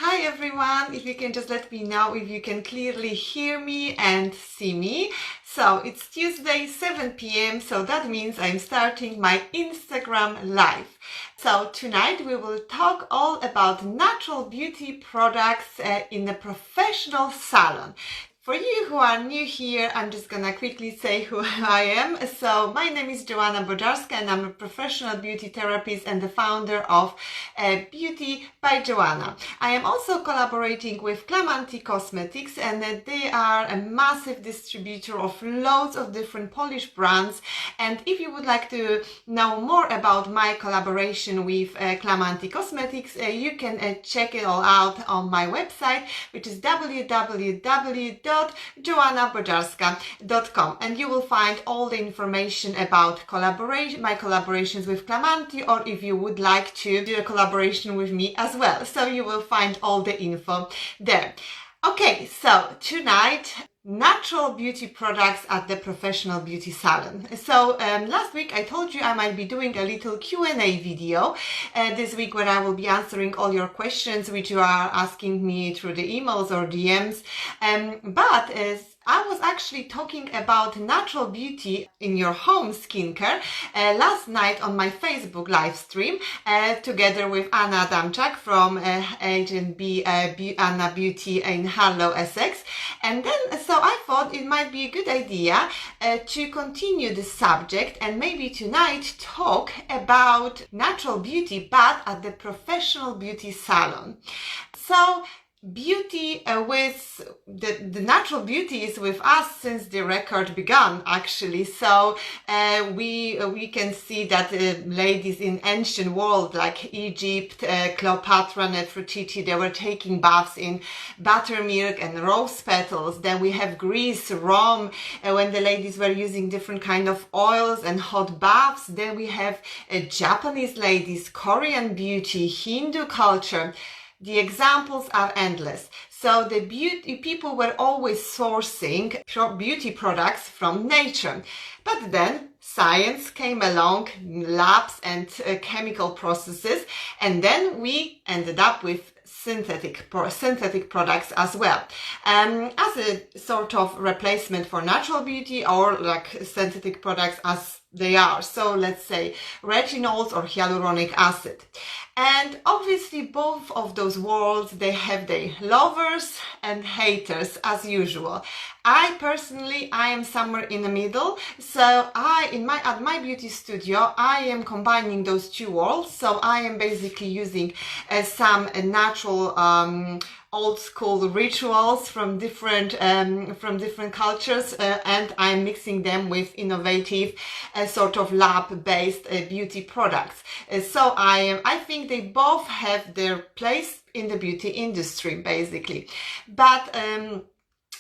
Hi everyone, if you can just let me know if you can clearly hear me and see me. So it's Tuesday 7 p.m. so that means I'm starting my Instagram live. So tonight we will talk all about natural beauty products in a professional salon. For you who are new here, I'm just gonna quickly say who I am. So my name is Joanna Bojarska and I'm a professional beauty therapist and the founder of Beauty by Joanna. I am also collaborating with Clamanti Cosmetics and they are a massive distributor of loads of different Polish brands. And if you would like to know more about my collaboration with Clamanti Cosmetics, you can check it all out on my website, which is www.joannabojarska.com, and you will find all the information about my collaborations with Clamanti, or if you would like to do a collaboration with me as well. So you will find all the info there. Okay, so tonight, natural beauty products at the professional beauty salon. So last week I told you I might be doing a little Q&A video this week where I will be answering all your questions which you are asking me through the emails or DMs. But I was actually talking about natural beauty in your home skincare last night on my Facebook live stream together with Anna Adamczak from Agent B Anna Beauty in Harlow, Essex. And then so I thought it might be a good idea to continue the subject and maybe tonight talk about natural beauty but at the professional beauty salon. So beauty with the natural beauty is with us since the record began, actually. So we can see that ladies in ancient world like Egypt, Cleopatra, Nefertiti, they were taking baths in buttermilk and rose petals. Then we have Greece, Rome, when the ladies were using different kind of oils and hot baths. Then we have Japanese ladies, Korean beauty, Hindu culture. The examples are endless. So the beauty people were always sourcing beauty products from nature. But then science came along, labs and chemical processes, and then we ended up with synthetic products as well, as a sort of replacement for natural beauty, or like synthetic products as they are. So let's say retinols or hyaluronic acid. And obviously both of those worlds, they have their lovers and haters as usual. I am somewhere in the middle. So at my beauty studio, I am combining those two worlds. So I am basically using some natural old school rituals from different cultures, and I'm mixing them with innovative sort of lab-based beauty products. So I think they both have their place in the beauty industry, basically. But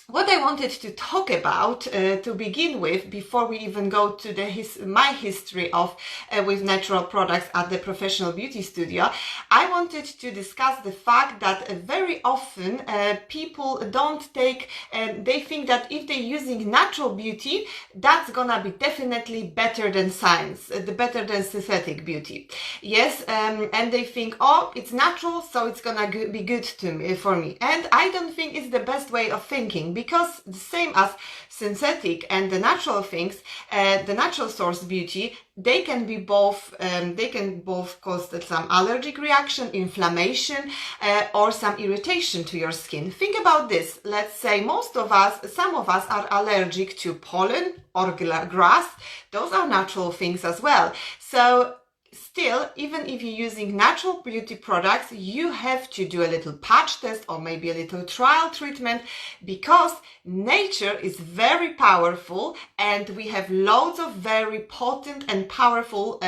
what I wanted to talk about to begin with, before we even go to my history of with natural products at the professional beauty studio, I wanted to discuss the fact that very often people don't take, they think that if they're using natural beauty, that's gonna be definitely better than science, better than synthetic beauty. Yes, and they think, oh, it's natural, so it's gonna be good for me. And I don't think it's the best way of thinking, because the same as synthetic and the natural things, the natural source beauty, they can both cause some allergic reaction, inflammation, or some irritation to your skin. Think about this. Let's say some of us are allergic to pollen or grass. Those are natural things as well. So still, even if you're using natural beauty products, you have to do a little patch test or maybe a little trial treatment, because nature is very powerful and we have loads of very potent and powerful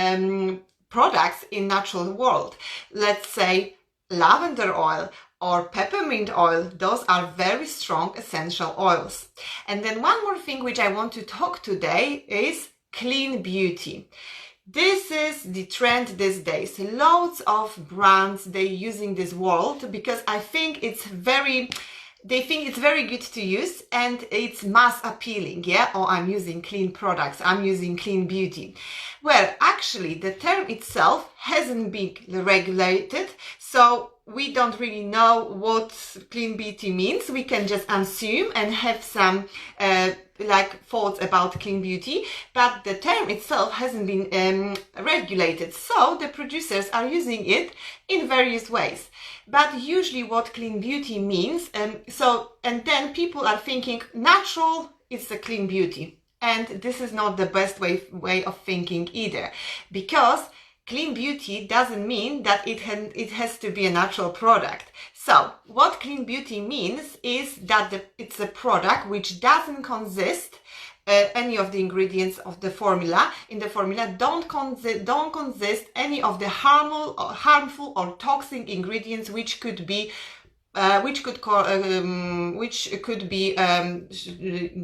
products in natural world. Let's say lavender oil or peppermint oil. Those are very strong essential oils. And then one more thing which I want to talk today is clean beauty. This is the trend these days. Loads of brands, they're using this world because I think it's very they think it's very good to use and it's mass appealing, yeah? Or I'm using clean products, I'm using clean beauty. Well, actually, the term itself hasn't been regulated, so we don't really know what clean beauty means. We can just assume and have some thoughts about clean beauty, but the term itself hasn't been regulated, so the producers are using it in various ways. But usually what clean beauty means, and then people are thinking natural is a clean beauty. And this is not the best way of thinking either, because clean beauty doesn't mean that it has to be a natural product. So what clean beauty means is that it's a product which doesn't consist any of the ingredients of the formula. In the formula don't consist any of the harmful or toxic ingredients which could be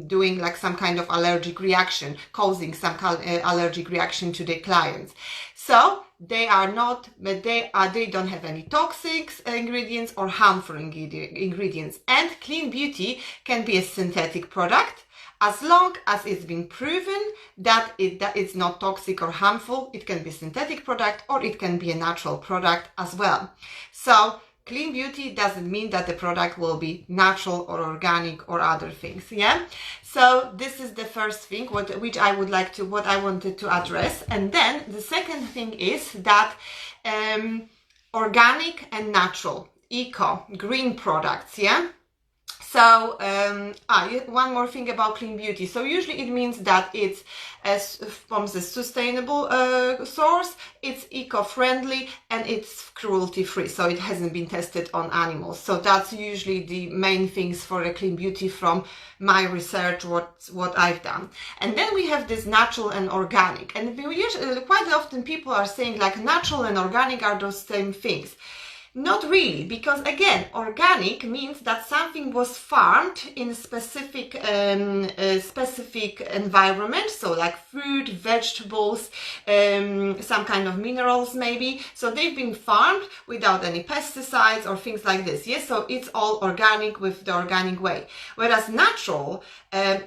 doing like some kind of allergic reaction, causing some allergic reaction to the clients. So they don't have any toxic ingredients or harmful ingredients. And clean beauty can be a synthetic product as long as it's been proven that it's not toxic or harmful. It can be a synthetic product or it can be a natural product as well. So clean beauty doesn't mean that the product will be natural or organic or other things, yeah? So this is the first thing what I wanted to address. And then the second thing is that organic and natural, eco, green products, yeah? So, one more thing about clean beauty. So usually it means that it's from the sustainable source, it's eco-friendly, and it's cruelty-free. So it hasn't been tested on animals. So that's usually the main things for a clean beauty from my research, what I've done. And then we have this natural and organic. And quite often people are saying like natural and organic are those same things. Not really, because again, organic means that something was farmed in a specific environment, so like fruit, vegetables, some kind of minerals maybe. So they've been farmed without any pesticides or things like this. Yes, so it's all organic with the organic way. Whereas natural,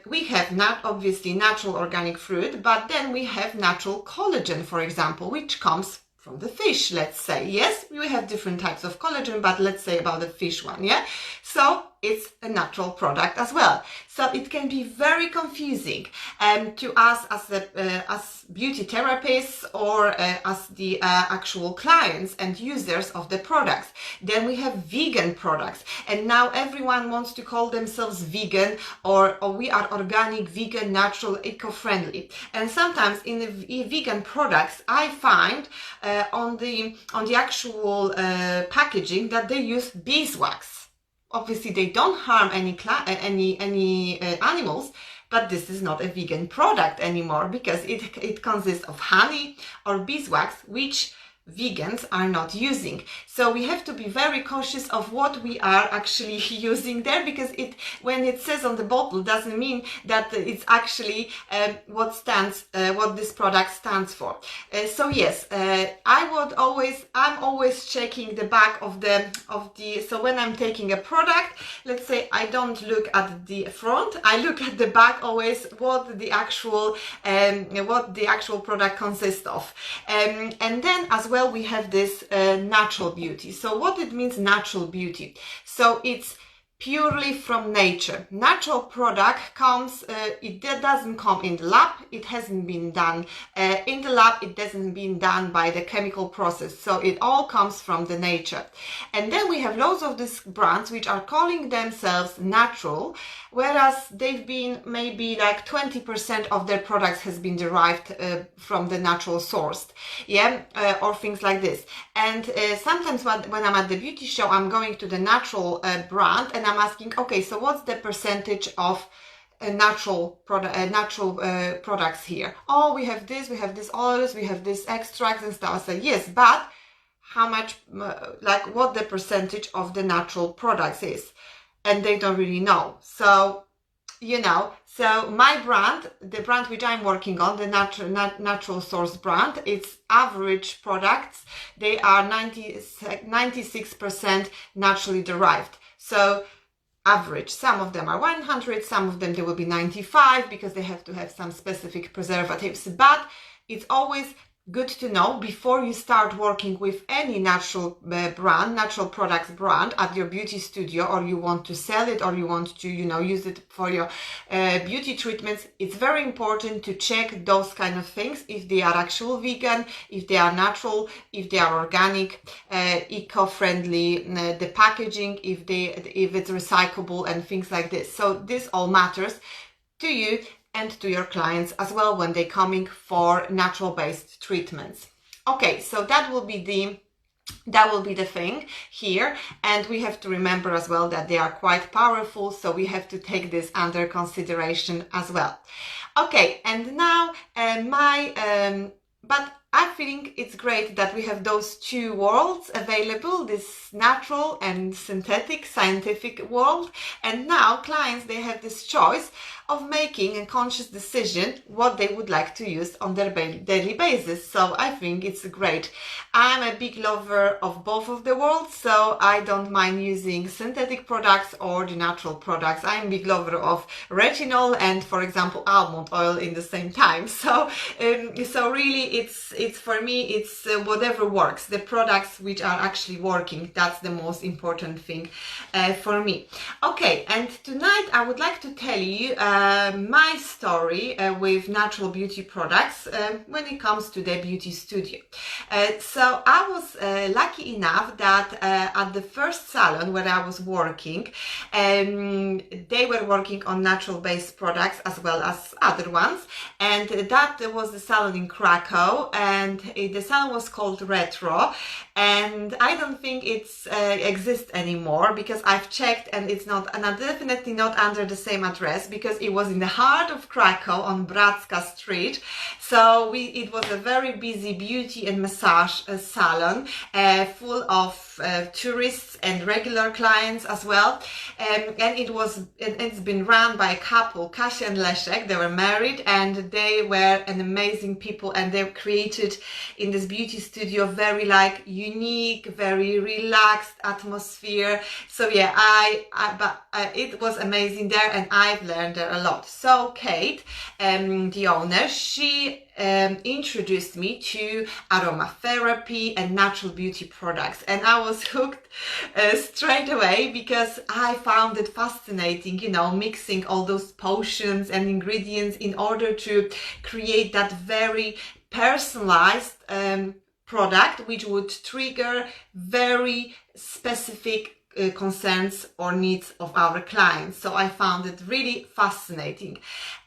we have obviously natural organic fruit, but then we have natural collagen, for example, which comes from the fish, let's say. Yes, we have different types of collagen, but let's say about the fish one, yeah? So it's a natural product as well. So it can be very confusing to us as beauty therapists or as the actual clients and users of the products. Then we have vegan products, and now everyone wants to call themselves vegan or we are organic, vegan, natural, eco-friendly. And sometimes in the vegan products, I find on the actual packaging that they use beeswax. Obviously, they don't harm any animals, but this is not a vegan product anymore because it consists of honey or beeswax, which vegans are not using. So we have to be very cautious of what we are actually using there, because when it says on the bottle doesn't mean that it's actually what this product stands for. So yes, I'm always checking the back of the so when I'm taking a product, let's say I don't look at the front, I look at the back always what the actual product consists of. And then as well we have this natural beauty. So what it means, natural beauty? So it's purely from nature. Natural product comes, it doesn't come in the lab, it hasn't been done in the lab, it hasn't been done by the chemical process, so it all comes from the nature. And then we have loads of these brands which are calling themselves natural, whereas they've been maybe like 20% of their products has been derived from the natural source, yeah, or things like this. And sometimes when I'm at the beauty show, I'm going to the natural brand and I'm asking, okay, so what's the percentage of natural products here? Oh, we have this oils, we have this extracts and stuff. I say, yes, but how much, like what the percentage of the natural products is? And they don't really know. So, so my brand, the brand which I'm working on, the natural source brand, it's average products. They are 96% naturally derived. So average. Some of them are 100, some of them they will be 95 because they have to have some specific preservatives, but it's always good to know before you start working with any natural brand, natural products brand at your beauty studio, or you want to sell it, or you want to, use it for your beauty treatments. It's very important to check those kind of things, if they are actual vegan, if they are natural, if they are organic, eco-friendly, the packaging, if it's recyclable and things like this. So this all matters to you and to your clients as well when they're coming for natural based treatments. Okay, so that will be the thing here, and we have to remember as well that they are quite powerful, so we have to take this under consideration as well. Okay, and now but I think it's great that we have those two worlds available, this natural and synthetic scientific world, and now clients, they have this choice of making a conscious decision what they would like to use on their daily basis. So I think it's great. I'm a big lover of both of the worlds, so I don't mind using synthetic products or the natural products. I'm a big lover of retinol and, for example, almond oil in the same time. So really it's for me, it's whatever works, the products which are actually working, that's the most important thing for me. Okay, and tonight I would like to tell you my story with natural beauty products when it comes to the beauty studio. So I was lucky enough that at the first salon where I was working, they were working on natural based products as well as other ones, and that was the salon in Krakow, and the salon was called Retro, and I don't think it's exists anymore because I've checked and it's not, and definitely not under the same address, because it was in the heart of Krakow on Bracka Street. So it was a very busy beauty and massage salon, full of tourists and regular clients as well, and it's been run by a couple, Kasia and Leszek. They were married and they were an amazing people, and they created in this beauty studio very unique, very relaxed atmosphere. So yeah, it was amazing there, and I've learned there a lot. So Kate, the owner, she introduced me to aromatherapy and natural beauty products, and I was hooked straight away because I found it fascinating, mixing all those potions and ingredients in order to create that very personalized product which would trigger very specific concerns or needs of our clients. So I found it really fascinating,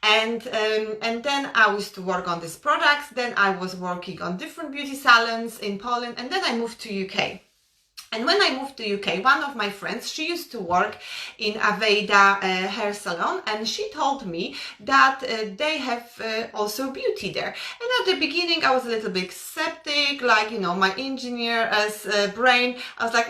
and then I used to work on these products. Then I was working on different beauty salons in Poland, and then I moved to UK. And when I moved to UK, one of my friends, she used to work in Aveda hair salon, and she told me that they have also beauty there. And at the beginning, I was a little bit skeptic, my engineer as brain. I was like,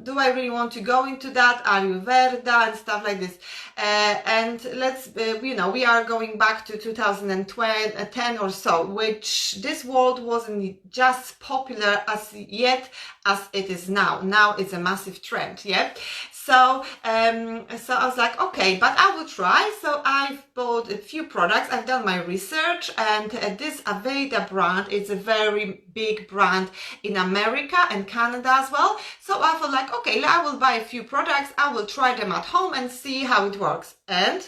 do I really want to go into that? Ayurveda and stuff like this. And let's, we are going back to 2010 or so, which this world wasn't just popular as yet as it is now. Now it's a massive trend, yeah. So I was like, okay, but I will try. So I've bought a few products. I've done my research, and this Aveda brand is a very big brand in America and Canada as well. So I thought like, okay, I will buy a few products. I will try them at home and see how it works. And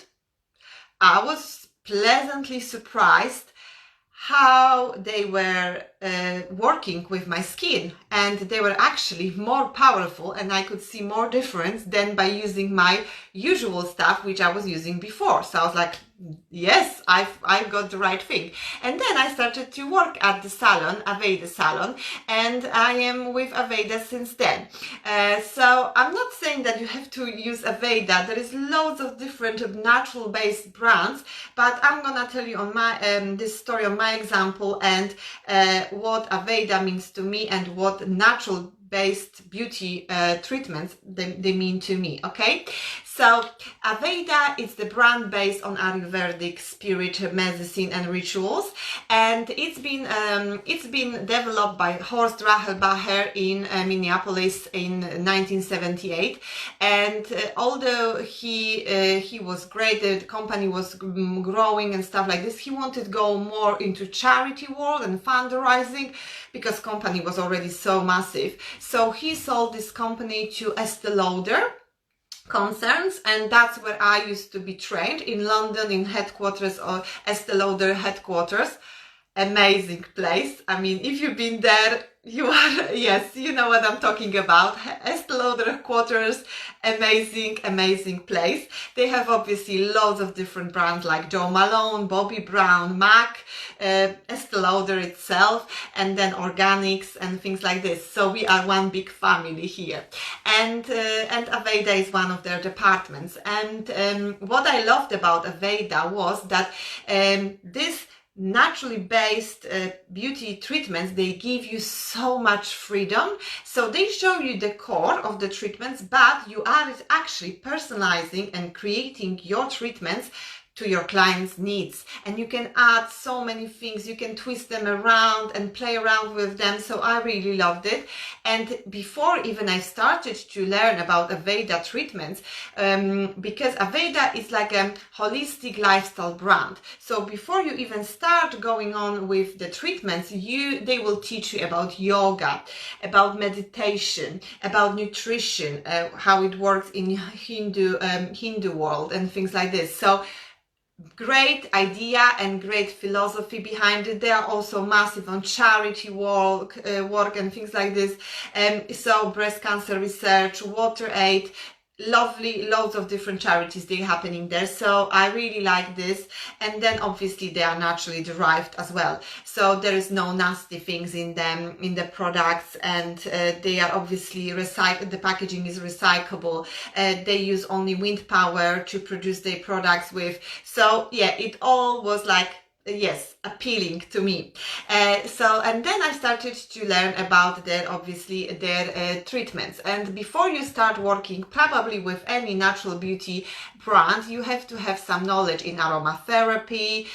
I was pleasantly surprised how they were working with my skin, and they were actually more powerful, and I could see more difference than by using my usual stuff which I was using before. So I was like, yes, I've got the right thing. And then I started to work at the salon, Aveda salon, and I am with Aveda since then. So I'm not saying that you have to use Aveda. There is loads of different natural based brands, but I'm gonna tell you on my this story on my example, and what Aveda means to me and what natural based beauty treatments they mean to me. Okay, so Aveda is the brand based on Ayurvedic spirit medicine and rituals, and it's been developed by Horst Rachelbacher in Minneapolis in 1978. And although he was great, the company was growing and stuff like this, he wanted to go more into charity world and fundraising because company was already so massive. So he sold this company to Estee Lauder concerns, and that's where I used to be trained in London, in headquarters or Estee Lauder headquarters. Amazing place. I mean, if you've been there, you are, yes, you know what I'm talking about. Estee Lauder headquarters, amazing place. They have obviously loads of different brands like Jo Malone, Bobbi Brown, MAC, Estee Lauder itself, and then organics and things like this. So we are one big family here. And Aveda is one of their departments. And what I loved about Aveda was that this naturally based beauty treatments, they give you so much freedom. So they show you the core of the treatments, but you are actually personalizing and creating your treatments to your client's needs, and you can add so many things, you can twist them around and play around with them. So I really loved it. And before even I started to learn about Aveda treatments, because Aveda is like a holistic lifestyle brand, so before you even start going on with the treatments, they will teach you about yoga, about meditation, about nutrition, how it works in Hindu world and things like this. So great idea and great philosophy behind it. They are also massive on charity work and things like this. So breast cancer research, water aid, lovely, loads of different charities they're happening there. So I really like this. And then obviously they are naturally derived as well. So there is no nasty things in them, in the products, and they are obviously recycled. The packaging is recyclable. They use only wind power to produce their products with. So yeah, it all was like, yes, appealing to me. And then I started to learn about their treatments. And before you start working probably with any natural beauty brand, you have to have some knowledge in aromatherapy,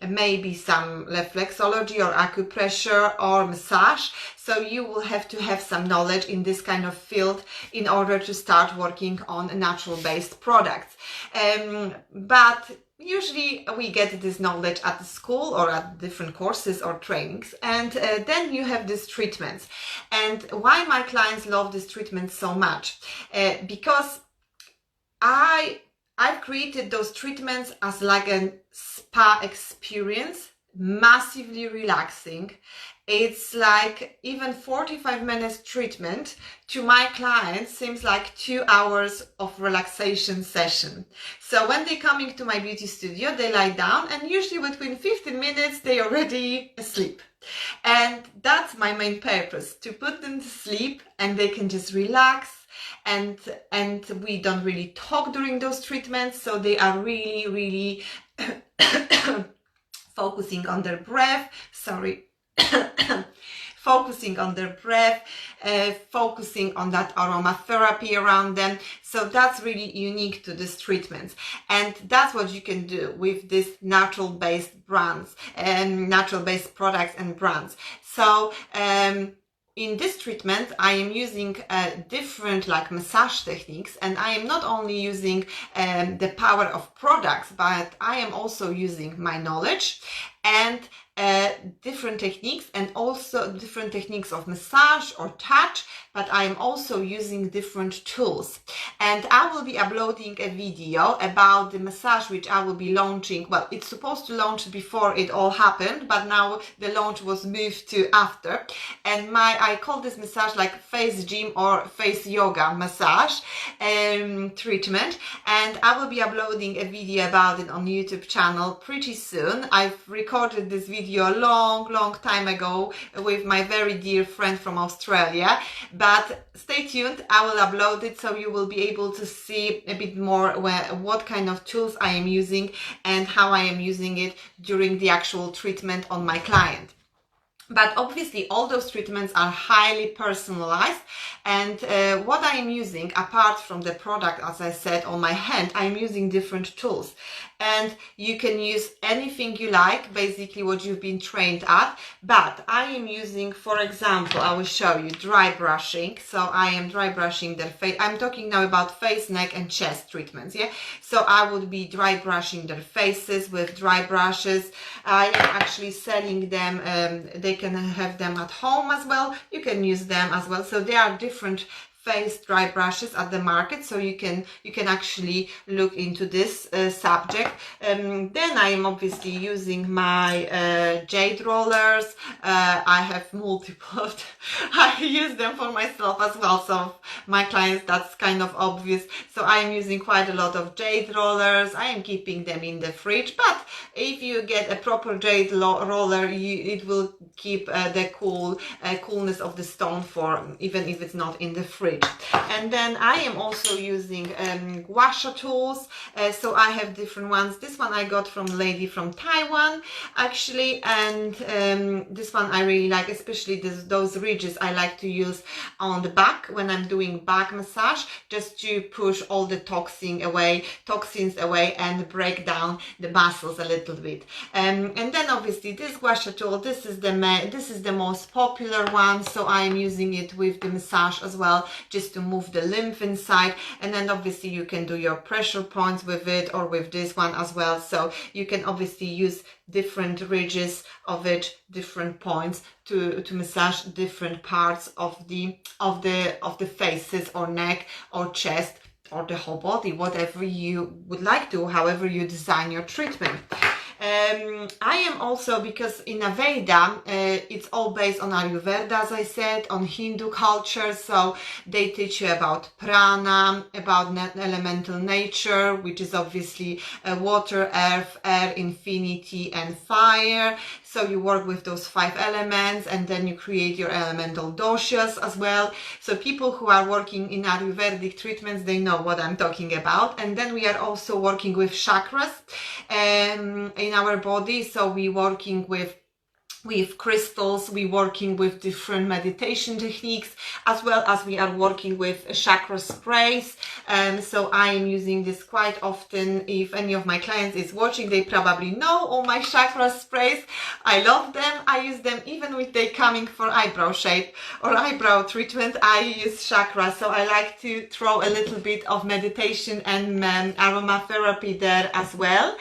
maybe some reflexology or acupressure or massage. So you will have to have some knowledge in this kind of field in order to start working on natural based products. But usually we get this knowledge at the school or at different courses or trainings, and then you have these treatments. And why my clients love this treatment so much? Because I've created those treatments as like a spa experience, massively relaxing. It's like even 45 minutes treatment to my clients seems like 2 hours of relaxation session. So when they coming to my beauty studio, they lie down, and usually between 15 minutes, they already asleep. And that's my main purpose, to put them to sleep and they can just relax. And we don't really talk during those treatments. So they are really focusing on their breath. Focusing on their breath, focusing on that aromatherapy around them. So that's really unique to these treatments. And that's what you can do with these natural based brands and natural based products and brands. So, in this treatment, I am using different like massage techniques, and I am not only using the power of products, but I am also using my knowledge and different techniques, and also different techniques of massage or touch, but I am also using different tools. And I will be uploading a video about the massage, which I will be launching. Well, it's supposed to launch before it all happened, but now the launch was moved to after. And I call this massage like face gym or face yoga massage treatment. And I will be uploading a video about it on YouTube channel pretty soon. I've recorded this video a long time ago with my very dear friend from Australia, but stay tuned. I will upload it so you will be able to see a bit more what kind of tools I am using and how I am using it during the actual treatment on my client. But obviously all those treatments are highly personalized, and what I am using, apart from the product, as I said, on my hand, I'm using different tools. And you can use anything you like, basically what you've been trained at, but I am using, for example, I will show you dry brushing. So I am dry brushing their face. I'm talking now about face, neck and chest treatments, yeah? So I would be dry brushing their faces with dry brushes. I am actually selling them, they can have them at home as well. You can use them as well. So there are different face dry brushes at the market, so you can actually look into this subject. Then I am obviously using my jade rollers. I have multiple of them. I use them for myself as well, so my clients, that's kind of obvious. So I am using quite a lot of jade rollers. I am keeping them in the fridge, but if you get a proper jade roller, it will keep the coolness of the stone for even if it's not in the fridge. And then I am also using gua sha tools. So I have different ones. This one I got from a lady from Taiwan actually, and this one I really like, especially those ridges I like to use on the back when I'm doing back massage, just to push all the toxins away and break down the muscles a little bit. And then obviously this gua sha tool, this is the most popular one, so I am using it with the massage as well, just to move the lymph inside. And then obviously you can do your pressure points with it, or with this one as well. So you can obviously use different ridges of it, different points to massage different parts of the faces or neck or chest or the whole body, whatever you would like to, however you design your treatment. I am also, because in Ayurveda, it's all based on Ayurveda, as I said, on Hindu culture. So they teach you about prana, about elemental nature, which is obviously water, earth, air, infinity, and fire. So you work with those 5 elements, and then you create your elemental doshas as well. So people who are working in Ayurvedic treatments, they know what I'm talking about. And then we are also working with chakras in our body. So we working with crystals, we working with different meditation techniques, as well as we are working with chakra sprays. So I am using this quite often. If any of my clients is watching, they probably know all my chakra sprays. I love them. I use them even if they coming for eyebrow shape or eyebrow treatment. I use chakra, so I like to throw a little bit of meditation and aromatherapy there as well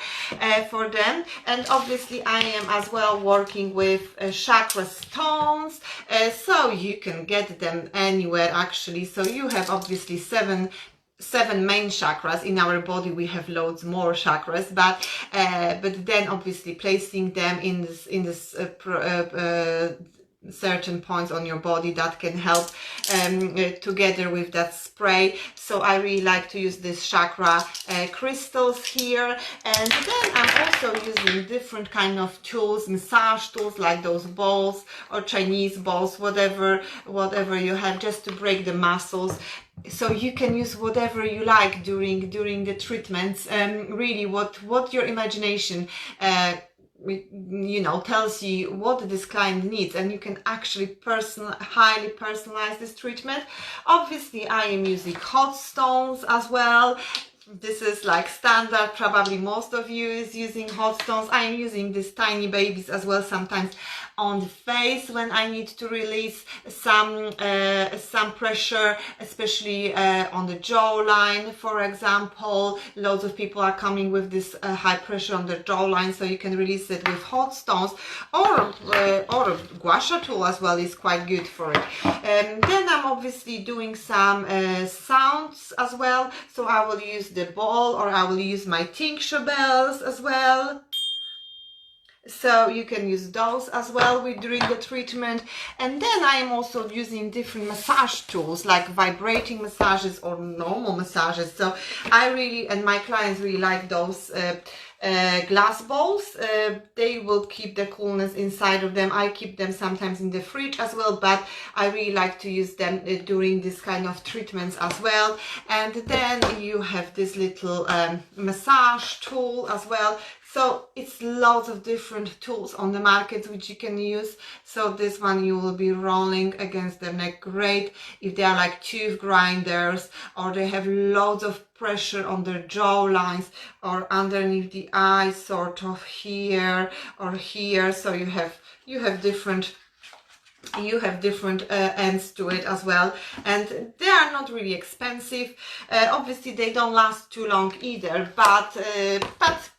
for them. And obviously I am as well working with chakra stones, so you can get them anywhere actually. So you have obviously seven main chakras in our body. We have loads more chakras, but then obviously placing them in this certain points on your body that can help together with that spray. So I really like to use this chakra crystals here. And then I'm also using different kind of tools, massage tools, like those balls or Chinese balls, whatever you have, just to break the muscles. So you can use whatever you like during the treatments. Really what your imagination tells you what this client needs, and you can actually highly personalize this treatment. Obviously I am using hot stones as well. This is like standard, probably most of you is using hot stones. I am using these tiny babies as well, sometimes on the face when I need to release some pressure, especially on the jawline, for example. Loads of people are coming with this high pressure on the jawline, so you can release it with hot stones, or gua sha tool as well is quite good for it. Then I'm obviously doing some sounds as well, so I will use the ball, or I will use my tincture bells as well. So you can use those as well during the treatment. And then I am also using different massage tools, like vibrating massages or normal massages. So I really, and my clients really like those glass balls. They will keep the coolness inside of them. I keep them sometimes in the fridge as well, but I really like to use them during this kind of treatments as well. And then you have this little massage tool as well. So it's lots of different tools on the market which you can use. So this one you will be rolling against the neck. Great if they are like tooth grinders, or they have loads of pressure on their jaw lines or underneath the eyes, sort of here or here. So you have different ends to it as well, and they are not really expensive. Obviously they don't last too long either, but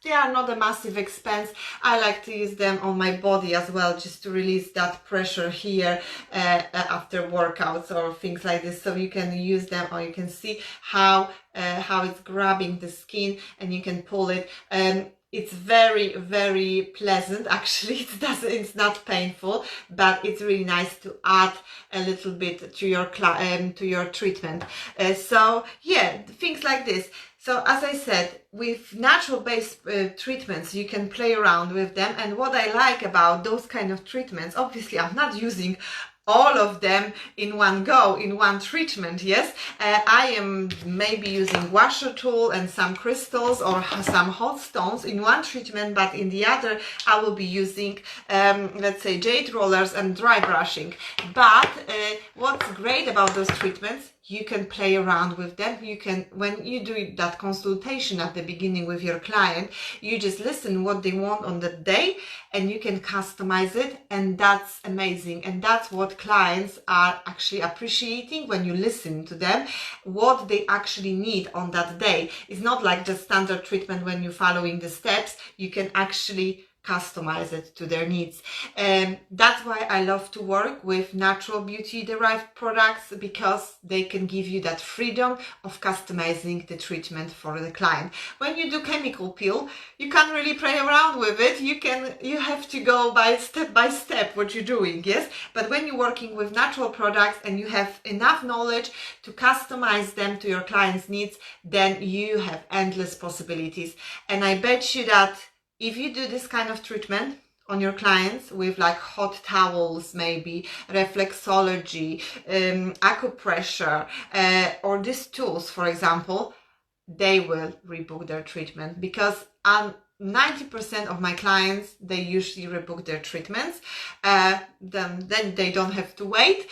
they are not a massive expense. I like to use them on my body as well, just to release that pressure here after workouts or things like this. So you can use them, or you can see how it's grabbing the skin, and you can pull it. It's very, very pleasant. Actually, it's not painful, but it's really nice to add a little bit to your treatment. So yeah, things like this. So as I said, with natural based treatments, you can play around with them. And what I like about those kind of treatments, obviously I'm not using all of them in one go, in one treatment, yes. I am maybe using washer tool and some crystals or some hot stones in one treatment, but in the other I will be using, let's say, jade rollers and dry brushing. But what's great about those treatments, you can play around with them. You can, when you do that consultation at the beginning with your client, you just listen what they want on the day, and you can customize it, and that's amazing. And that's what clients are actually appreciating when you listen to them, what they actually need on that day. It's not like the standard treatment when you're following the steps. You can actually customize it to their needs. That's why I love to work with natural beauty derived products, because they can give you that freedom of customizing the treatment for the client. When you do chemical peel, you can't really play around with it. You have to go by step what you're doing, yes. But when you're working with natural products and you have enough knowledge to customize them to your client's needs, then you have endless possibilities. And I bet you that if you do this kind of treatment on your clients with like hot towels, maybe reflexology, acupressure, or these tools, for example, they will rebook their treatment, because 90% of my clients, they usually rebook their treatments. Then they don't have to wait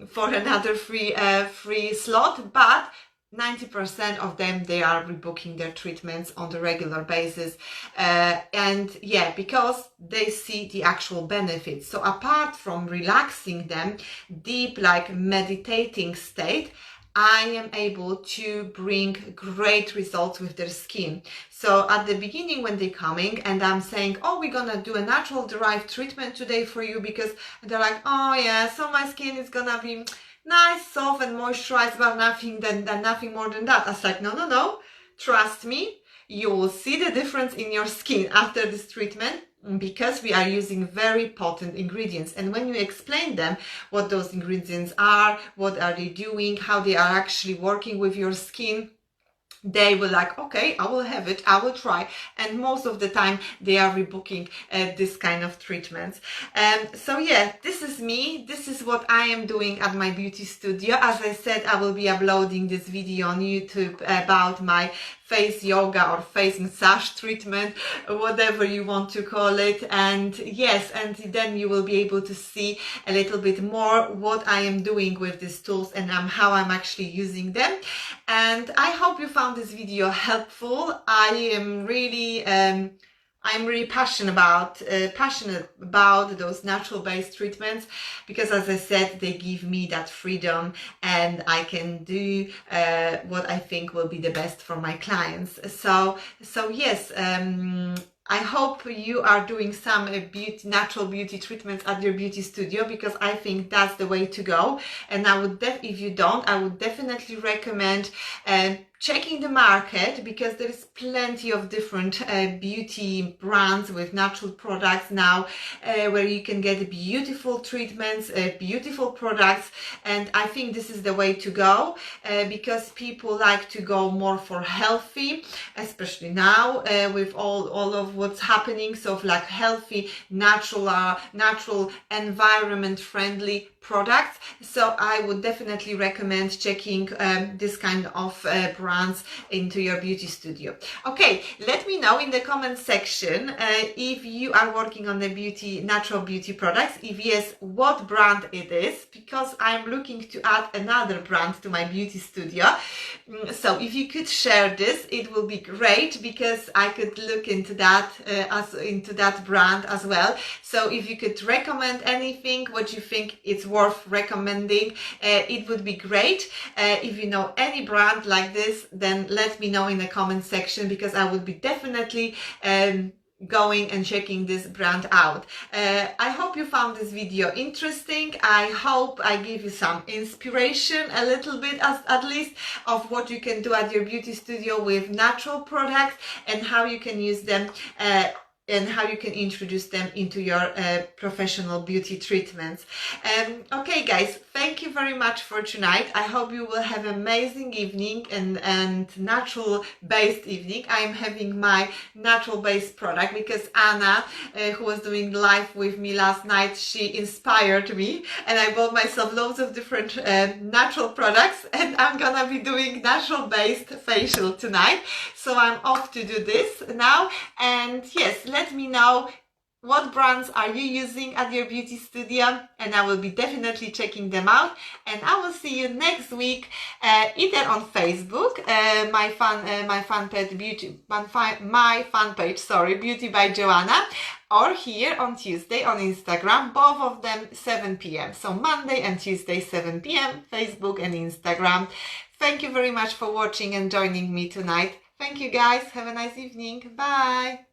for another free slot, but 90% of them, they are rebooking their treatments on the regular basis. And yeah, because they see the actual benefits. So apart from relaxing them, deep like meditating state, I am able to bring great results with their skin. So at the beginning when they're coming and I'm saying, oh, we're gonna do a natural derived treatment today for you, because they're like, oh yeah, so my skin is gonna be nice, soft and moisturized, but nothing more than that. I was like, no, trust me, you will see the difference in your skin after this treatment, because we are using very potent ingredients. And when you explain them what those ingredients are, what are they doing, how they are actually working with your skin, they will like, okay, I will have it, I will try. And most of the time they are rebooking this kind of treatments. So yeah, this is me. This is what I am doing at my beauty studio. As I said, I will be uploading this video on YouTube about my face yoga or face massage treatment, whatever you want to call it. And yes, and then you will be able to see a little bit more what I am doing with these tools and how I'm actually using them. And I hope you found this video helpful. I'm really passionate about those natural based treatments, because as I said, they give me that freedom and I can do what I think will be the best for my clients. So yes, I hope you are doing some natural beauty treatments at your beauty studio, because I think that's the way to go. And I would if you don't, I would definitely recommend checking the market, because there is plenty of different beauty brands with natural products now, where you can get beautiful treatments, beautiful products. And I think this is the way to go, because people like to go more for healthy, especially now with all of what's happening. So like healthy, natural, environment friendly products. So I would definitely recommend checking this kind of brands into your beauty studio. Okay, let me know in the comment section if you are working on the natural beauty products. If yes, what brand it is, because I'm looking to add another brand to my beauty studio. So if you could share this, it will be great, because I could look into that into that brand as well. So if you could recommend anything, what you think it's worth recommending, it would be great. If you know any brand like this, then let me know in the comment section, because I would be definitely going and checking this brand out. I hope you found this video interesting. I hope I give you some inspiration, a little bit at least, of what you can do at your beauty studio with natural products, and how you can use them and how you can introduce them into your professional beauty treatments. Okay guys, thank you very much for tonight. I hope you will have an amazing evening and natural based evening. I'm having my natural based product because Anna, who was doing live with me last night, she inspired me, and I bought myself loads of different natural products, and I'm gonna be doing natural based facial tonight. So I'm off to do this now, and yes, let me know what brands are you using at your beauty studio, and I will be definitely checking them out. And I will see you next week, either on Facebook, my fan page, sorry, Beauty by Joanna, or here on Tuesday on Instagram, both of them 7 p.m. So Monday and Tuesday 7 p.m, Facebook and Instagram. Thank you very much for watching and joining me tonight. Thank you guys. Have a nice evening. Bye.